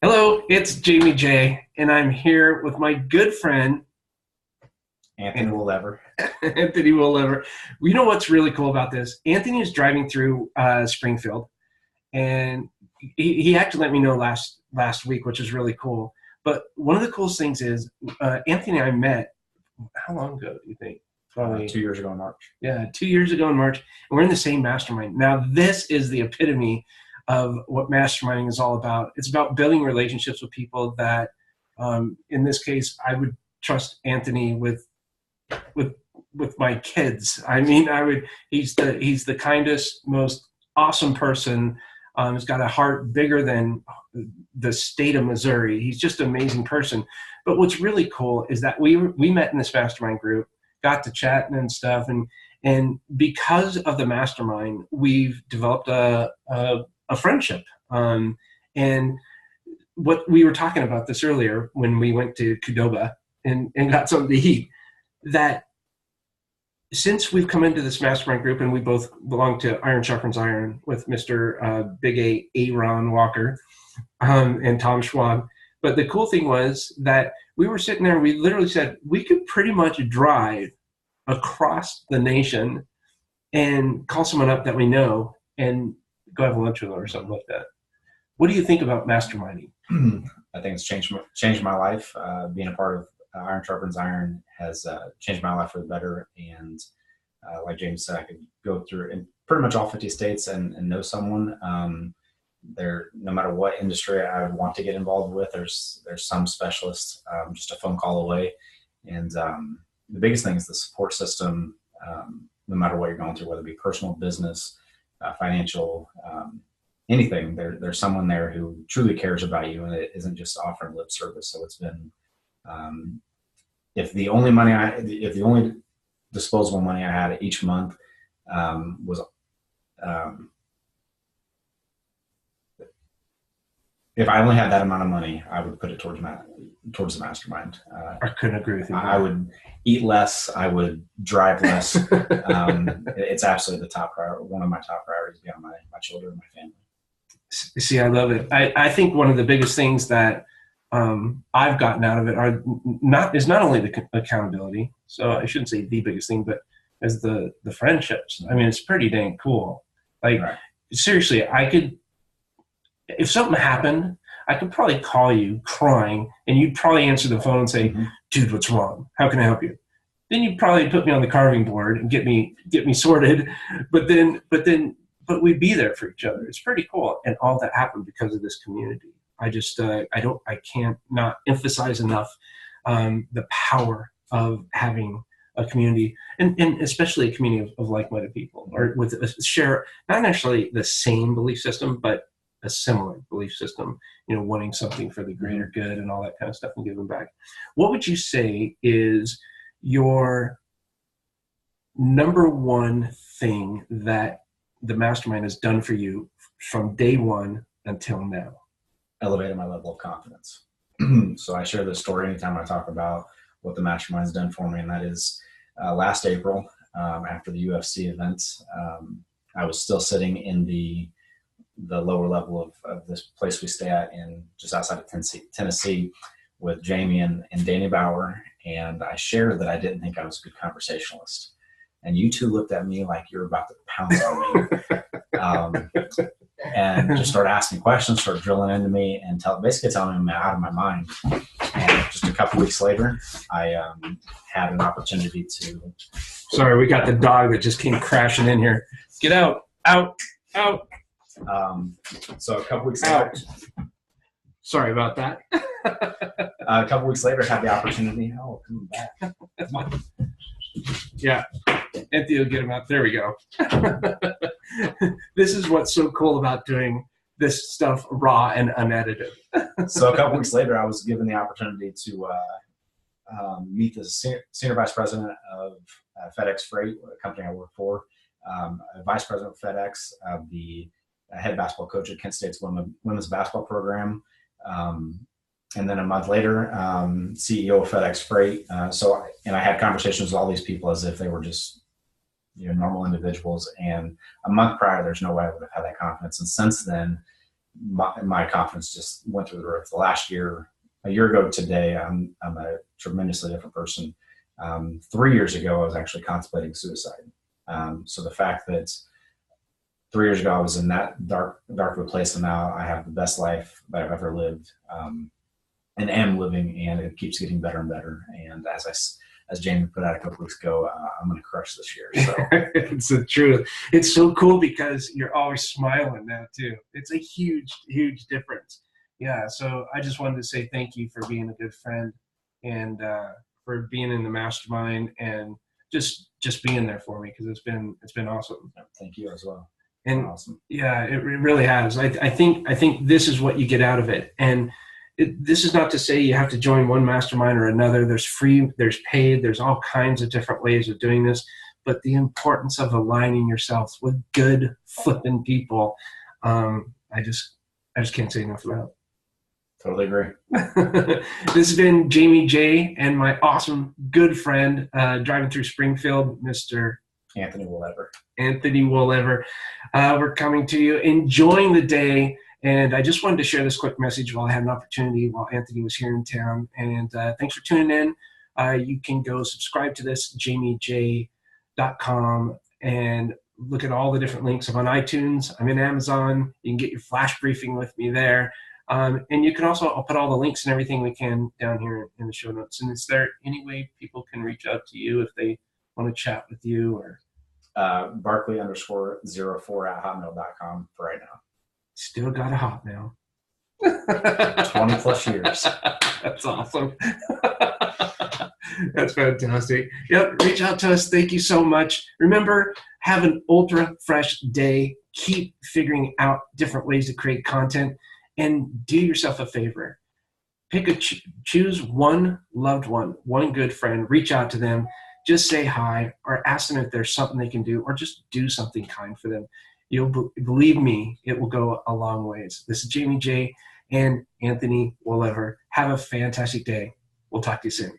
Hello, it's Jamie J, and I'm here with my good friend Anthony Woolever. Anthony Woolever. You know what's really cool about this? Anthony is driving through Springfield, and he actually let me know last week, which is really cool. But one of the coolest things is Anthony and I met. How long ago do you think? Probably 2 years ago in March. yeah, 2 years ago in March, and we're in the same mastermind. Now, this is the epitome of what masterminding is all about. It's about building relationships with people that, in this case, I would trust Anthony with with my kids. I mean, I would. He's the kindest, most awesome person. He's got a heart bigger than the state of Missouri. He's just an amazing person. But what's really cool is that we met in this mastermind group, got to chatting and stuff, and because of the mastermind, we've developed a friendship. And what we were talking about this earlier when we went to Qdoba and got something to eat, that since we've come into this mastermind group and we both belong to Iron Sharpens Iron with Mr. Big Aaron Walker and Tom Schwab. But the cool thing was that we were sitting there and we literally said we could pretty much drive across the nation and call someone up that we know and go have lunch with them or something like that. What do you think about masterminding? I think it's changed my life. Being a part of Iron Sharpens Iron has changed my life for the better. And like James said, I could go through in pretty much all 50 states and know someone. There, no matter what industry I would want to get involved with, there's some specialist just a phone call away. And the biggest thing is the support system. No matter what you're going through, whether it be personal, business, financial, anything, there's someone there who truly cares about you, and it isn't just offering lip service. So it's been, if the only disposable money I had each month was, if I only had that amount of money, I would put it towards the mastermind. I couldn't agree with you. I would eat less. I would drive less. It's absolutely the top priority. One of my top priorities beyond my children and my family. See, I love it. I think one of the biggest things that I've gotten out of it is not only the accountability. So I shouldn't say the biggest thing, but as the friendships. I mean, it's pretty dang cool. Like, right. Seriously, if something happened, I could probably call you crying, and you'd probably answer the phone and say, "Dude, what's wrong? How can I help you?" Then you'd probably put me on the carving board and get me sorted. But we'd be there for each other. It's pretty cool, and all that happened because of this community. I can't not emphasize enough the power of having a community, and especially a community of like-minded people, or with share not necessarily the same belief system, but a similar belief system, wanting something for the greater good and all that kind of stuff and giving back. What would you say is your number one thing that the mastermind has done for you from day one until now? Elevated my level of confidence. So I share this story anytime I talk about what the mastermind has done for me. And that is last April, after the UFC event, I was still sitting in the lower level of this place we stay at in just outside of Tennessee with Jaime and Danny Bauer. And I shared that I didn't think I was a good conversationalist. And you two looked at me like you were about to pounce on me. And just started asking questions, started drilling into me, and basically telling me I'm out of my mind. And just a couple weeks later, I had an opportunity to... Sorry, we got the dog that just came crashing in here. Get out, out, out. So a couple weeks later... Sorry about that. A couple weeks later, I had the opportunity... Oh, coming back. Come on. Yeah. Anthony will get him out. There we go. This is what's so cool about doing this stuff raw and unedited. So a couple weeks later, I was given the opportunity to meet the senior vice president of FedEx Freight, a company I work for, a vice president of FedEx, the head basketball coach at Kent State's women's basketball program, and then a month later, CEO of FedEx Freight. And I had conversations with all these people as if they were just normal individuals. And a month prior, there's no way I would have had that confidence. And since then, my confidence just went through the roof. The last year, a year ago today, I'm a tremendously different person. 3 years ago, I was actually contemplating suicide. So the fact that 3 years ago I was in that dark of a place, and now I have the best life that I've ever lived, and am living, and it keeps getting better and better. And as Jaime put out a couple weeks ago, I'm going to crush this year. So it's the truth. It's so cool because you're always smiling now too. It's a huge difference. Yeah. So I just wanted to say thank you for being a good friend, and for being in the mastermind, and just being there for me, because it's been awesome. Thank you as well. And awesome. Yeah, it really has. I think this is what you get out of it. And this is not to say you have to join one mastermind or another. There's free, there's paid, there's all kinds of different ways of doing this. But the importance of aligning yourself with good flipping people, I just can't say enough about. Totally agree. This has been Jaime J. and my awesome good friend driving through Springfield, Mr. Anthony Woolever. We're coming to you, enjoying the day. And I just wanted to share this quick message while I had an opportunity while Anthony was here in town. And thanks for tuning in. You can go subscribe to this, JamieJ.com, and look at all the different links. I'm on iTunes. I'm in Amazon. You can get your flash briefing with me there. And you can also, I'll put all the links and everything we can down here in the show notes. And is there any way people can reach out to you if they want to chat with you? Or Barkley_04@hotmail.com for right now. Still got a Hotmail. 20 plus years. That's awesome. That's fantastic. Yep, reach out to us. Thank you so much. Remember, have an ultra fresh day. Keep figuring out different ways to create content, and do yourself a favor. Choose one loved one, one good friend. Reach out to them. Just say hi, or ask them if there's something they can do, or just do something kind for them. You'll believe me, it will go a long ways. This is Jaime J. and Anthony Woolever. Have a fantastic day. We'll talk to you soon.